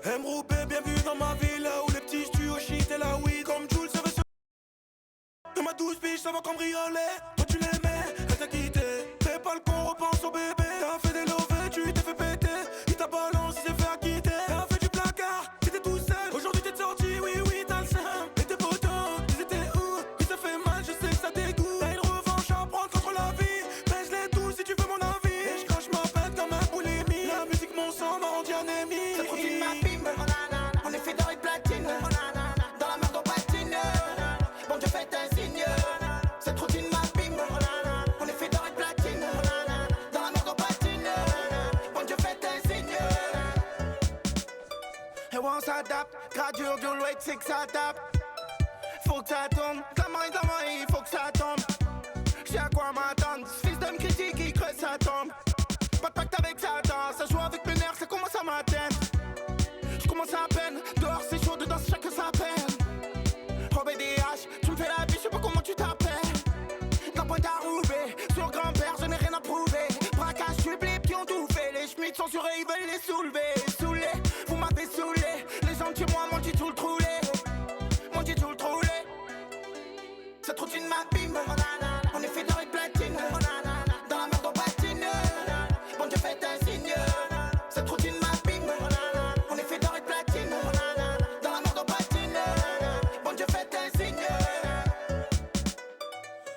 Mroupé, bienvenue dans ma ville où les petits tuent au shit et la weed. Comme Jules se veut de ma 12 piges, ça va cambrioler. Toi tu l'aimais, elle t'a quitté. Fais pas le con, repense au bébé. T'as fait des lovés, tu t'es fait péter. Il t'a balancé, il s'est fait acquitter. T'as fait du placard, t'étais tout seul. Aujourd'hui t'es sorti, oui, oui, t'as le seum. Et tes potos, ils étaient où? Il s'est fait mal, je sais que ça dégoûte. T'as une revanche à prendre contre la vie. Baise-les tous si tu veux mon avis. Et je crache ma pète comme un boulimie. La musique, mon sang m'a rendu anémie. Ça continue ma bim, on est fait d'or et platine. Dans la merde on patine. Bon Dieu faites un signe. Cette routine ma bim, on est fait d'or et platine. Dans la merde on patine. Bon Dieu faites un signe. Et ouais on s'adapte, gradure du wait c'est que ça tape. Faut que ça tombe, ta main, il faut que ça tombe. J'sais à quoi m'attendre, ce fils de me critique il creuse sa tombe. Pas de pacte avec Satan, ça joue avec mes nerfs, ça commence à m'atteindre. J'commence à peine, dehors c'est chaud, dedans c'est chacun sa peine. Oh BDH, tu me fais la vie, j'sais pas comment tu t'appelles. D'un point à Roubaix, sur grand-père je n'ai rien à prouver. Braquage, public, qui ont tout fait. Les schmitts censurés, ils veulent les soulever. Saoulé, vous m'avez saoulé. Les gens de chez moi m'ont dit tout le troulé. M'ont dit tout le troulé. Cette routine ma bim, on est fait d'or et platine. Dans la merde on patine. Bon Dieu faites un signe. Cette routine ma bim, on est fait d'or et platine. Dans la merde on patine. Bon Dieu faites un signe.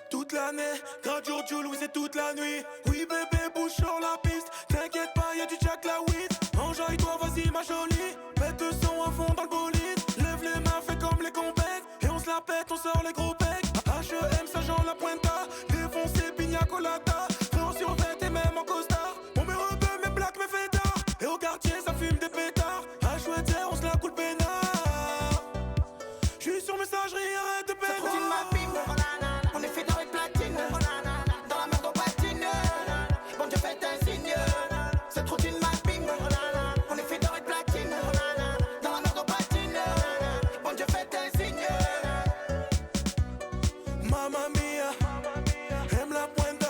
Toute l'année, gradure Jules, oui c'est toute la nuit. Oui bébé, bouge sur la piste. T'inquiète pas, y'a du Jack la weed. Enjaille-toi, vas-y ma jolie. Pète le son à fond dans le bolide. Lève les mains, fais comme les compètes. Et on se la pète, on sort les gros pecs. H.E.M, Saint-Jean, la Pointa. Défoncé, pina colada. Frère sur vête et même en costard. On met rebeu, mes black, mes fêtards. Et au quartier, ça fume des pétards. H.E.D, on se la coule peinard. J'suis sur messagerie, arrête de Cette peine. routine ma bim, on est fait d'or et platine. Dans la merde on patine. Bon Dieu faites un signe. Cette routine ma bim, on est fait d'or et platine. Dans la merde on patine. Bon Dieu faites un signe. Mamma mia, aime la pointa.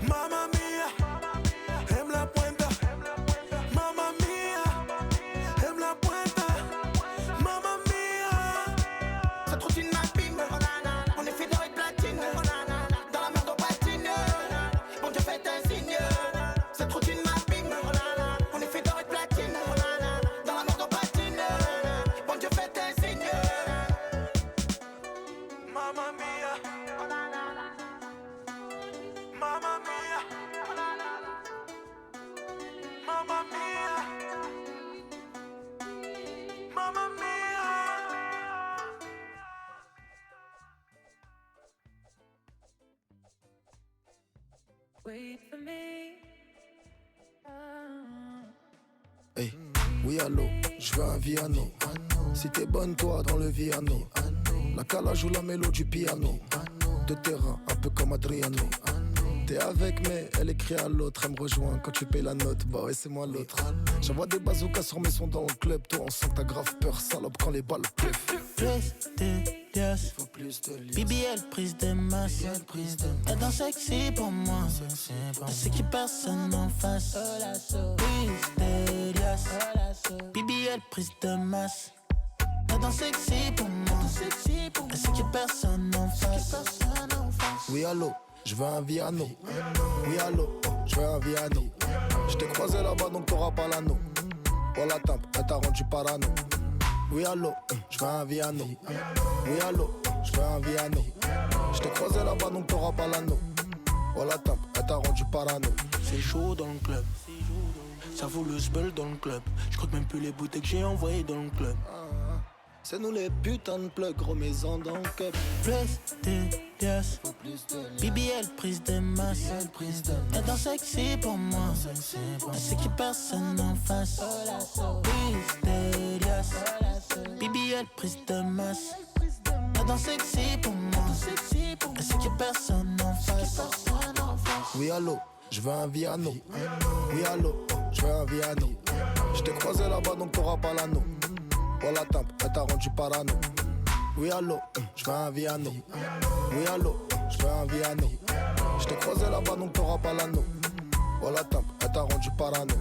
Mamma mia, aime la pointa. Mamma mia, aime la pointa. Mamma mia. Cette routine ma bim, on est fait d'or et platine. Dans la merde on patine. Bon Dieu faites un signe. Cette routine ma bim, on est fait d'or et platine. Dans la merde on patine. Bon Dieu faites un signe. Mamma mia, mamma mia, mamma mia, mamma mia. Wait for me. Hey, oui allô, je veux un Viano. Si t'es bonne toi dans le Viano. La cala joue la mélodie du piano. De terrain, un peu comme Adriano. T'es avec mais elle écrit à l'autre. Elle me rejoint quand tu payes la note. Bah ouais c'est moi l'autre. J'envoie des bazookas sur mes sons dans le club. Toi on sent que t'as grave peur salope quand les balles pleuvent. Plus de liasses, Faut plus de liasses. BBL prise de masse. Elle danse sexy pour moi. Elle sait qu'il personne en face. Plus de liasses, BBL prise de masse. Elle danse sexy pour moi. Elle sait qu'il personne en face. Oui allô, je veux un Viano. Oui allô, je veux un Viano. Je t'ai croisé là-bas donc t'auras pas l'anneau. Oh la tempe, elle t'a rendu parano. Oui allô, je veux un Viano. Oui allô, je veux un Viano. Je t'ai croisé là-bas donc t'auras pas l'anneau. Oh la tempe, elle t'a rendu parano. C'est chaud dans le club. Ça vaut le sbeul dans le club. Je compte même plus les bouteilles que j'ai envoyées dans le club. C'est nous les putains de plugs, gros maison dans le cup. Plus de liasses, BBL prise de masse. Elle danse sexy pour moi. Elle sait qu'il personne en face. Plus de liasses, BBL prise de masse. Elle danse sexy pour moi. Elle sait qu'il personne en face. Oui allô, je veux un Viano. Oui allô, je veux un Viano. Je t'ai croisé là-bas donc t'auras pas l'anneau. Oh la tempe, elle t'a rendu parano. Oui allô, je veux un Viano. Oui allô, je veux un Viano. Je t'ai croisé là-bas donc t'auras pas l'anneau. Oh la tempe, elle t'a rendu parano.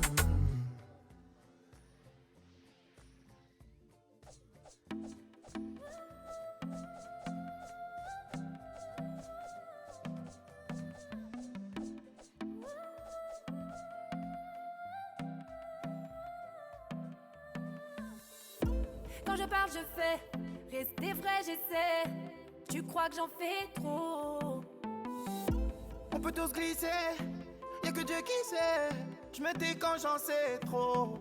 Quand je parle, je fais. Rester vrai, j'essaie. Tu crois que j'en fais trop? On peut tous glisser, y'a que Dieu qui sait. Je me dis quand j'en sais trop.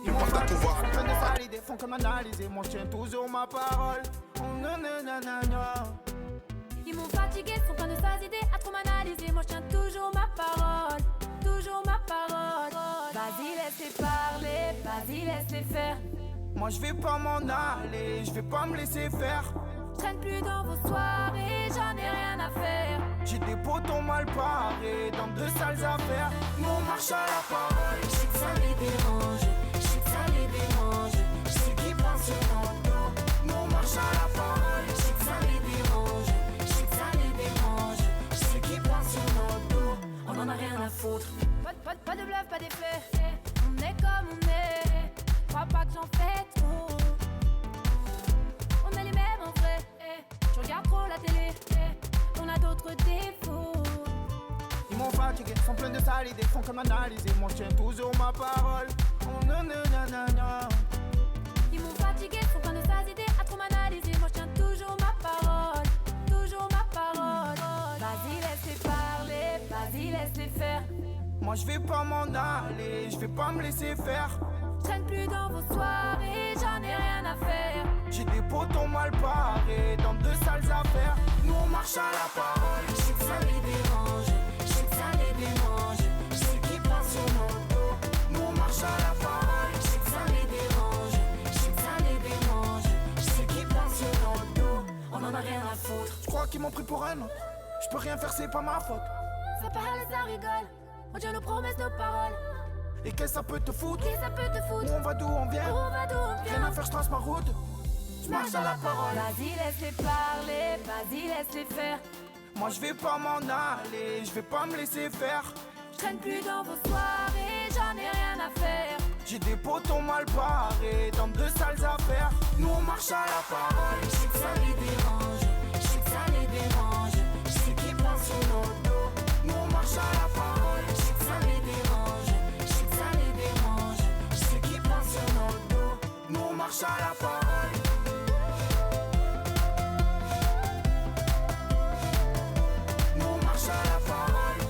Ils m'ont fatigué, font plein de sales idées, font comme analyser. Moi je tiens toujours ma parole. Oh, nanana. Ils m'ont fatigué, sont plein de sales idées à trop m'analyser. Moi je tiens toujours ma parole. Toujours ma parole. Vas-y laisse-les parler, vas-y laisse-les faire. Moi je vais pas m'en aller, je vais pas me laisser faire. Je traîne plus dans vos soirées, j'en ai rien à faire. J'ai des potons mal parés dans de sales affaires. Nous on marche à la parole. Je sais que ça les dérange, je sais que ça les dérange. Je sais qu'ils pensent sur notre dos. Nous on marche à la parole. Je sais que ça les dérange, je sais que ça les dérange. Je sais qu'ils pensent sur notre dos. On en a rien à foutre. Pas de bluff, pas d'effet. On est comme on est. Crois pas que j'en fais trop. On est les mêmes en vrai. Je regarde trop la télé. On a d'autres défauts. Ils m'ont fatigué, sont pleins de sales idées, font comme analyser. Moi je tiens toujours ma parole. Oh nanana. Ils m'ont fatigué, sont pleins de sales idées à trop m'analyser. Moi je tiens toujours ma parole. Toujours ma parole. Vas-y laisse-les parler, vas-y laisse-les faire. Moi je vais pas m'en aller, je vais pas me laisser faire. Je traîne plus dans vos soirées, j'en ai rien à faire. J'ai des potons mal parés dans de sales affaires. Nous on marche à la parole. Je sais que ça les dérange, je sais que ça les dérange. Je sais qu'ils pensent sur notre dos. Nous on marche à la parole. Je sais que ça les dérange, je sais que ça les dérange. Je sais qu'ils pensent sur notre dos. On en a rien à foutre. Je crois qu'ils m'ont pris pour un autre. Je peux rien faire, c'est pas ma faute. Ça parle, ça rigole. On tient nos promesses, nos paroles. Et qu'est-ce que ça peut te foutre? Qui ça peut te Où foutre? on va, d'où on vient? Où on va, d'où on Rien vient? à faire, je trace ma route. Je marche à la parole. Vas-y laisse-les parler, vas-y laisse-les faire. Moi je vais pas m'en aller, je vais pas me laisser faire. Je traîne plus dans vos soirées, j'en ai rien à faire. J'ai des potons mal parés dans de sales affaires. Nous on marche à la parole. Je sais que ça les dérange, je sais que ça les dérange. Je sais qu'ils pensent sur notre dos. Nous on marche à la parole. Je sais que ça les dérange, je sais que ça les dérange. Je sais qu'ils pensent sur notre dos. Nous on marche à la parole. Nous on marche à la parole.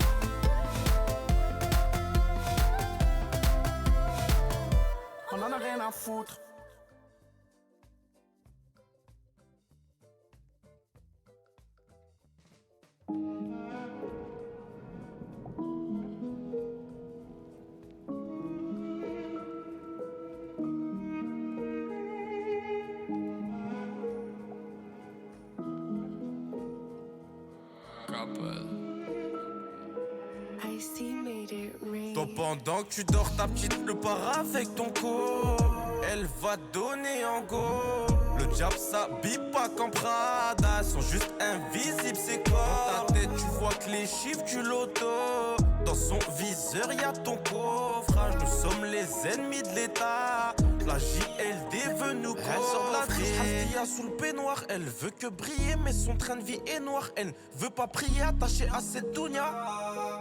On en a rien à foutre. Toi pendant que tu dors, ta petite le part avec ton corps. Elle va donner en go. Le diable s'habille pas comme Prada. Sont juste invisibles ses corps. Dans ta tête tu vois que les chiffres du loto. Dans son viseur y'a ton coffrage. Nous sommes les ennemis de l'état. La JLD veut nous coffrer. Elle sort de la triche, qu'il y a sous le peignoir. Elle veut que briller mais son train de vie est noir. Elle veut pas prier attachée à cette dounia.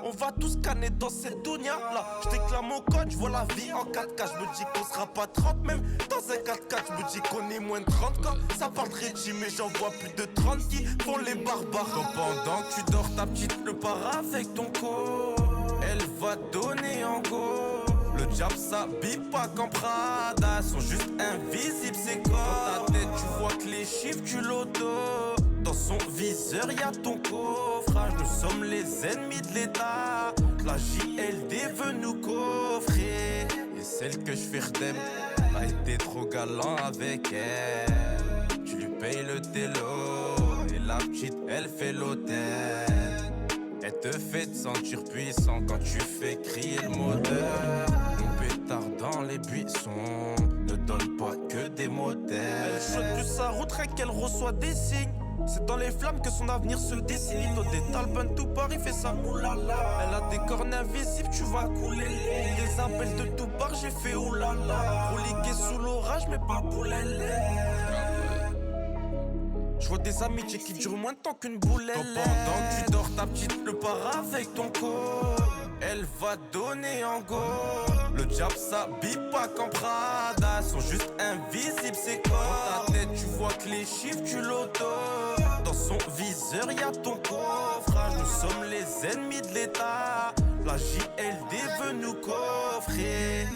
On va tous canner dans cette dounia. Là, je déclame au code, je vois la vie en 4K. Je me dis qu'on sera pas 30 même dans un 4x4. Je me dis qu'on est moins de 30 quand ça parle de régime. Mais j'en vois plus de 30 qui font les barbares. Donc pendant que tu dors, ta petite le part avec ton corps. Elle va donner en go. Le diable s'habille pas comme Prada. Sont juste invisibles ses corps. Dans ta tête tu vois que les chiffres du loto. Dans son viseur y'a ton coffrage. Nous sommes les ennemis de l'état. La JLD veut nous coffrer. Et celle que je fais redem a été trop galant avec elle. Tu lui payes le télo. Et la petite elle fait l'hôtel. Elle te fait te sentir puissant quand tu fais crier le moteur. Mon pétard dans les buissons ne donne pas que des moteurs. Elle chaude plus sa route, rien qu'elle reçoit des signes. C'est dans les flammes que son avenir se dessine. Au Talbot tout Paris fait sa moulala. Elle a des cornes invisibles, tu vas couler. Des appels de tout bar, j'ai fait oulala. Reliqué sous l'orage, mais pas pour l'élève. Je vois des amitiés qui durent moins de temps qu'une boulette. Pendant que tu dors, ta petite le part avec ton corps. Elle va donner en go. Le diable s'habille pas comme Prada. Sont juste invisibles, c'est quoi? Dans ta tête tu vois que les chiffres tu l'auto. Dans son viseur y'a ton coffrage. Nous sommes les ennemis de l'état. La JLD veut nous coffrer.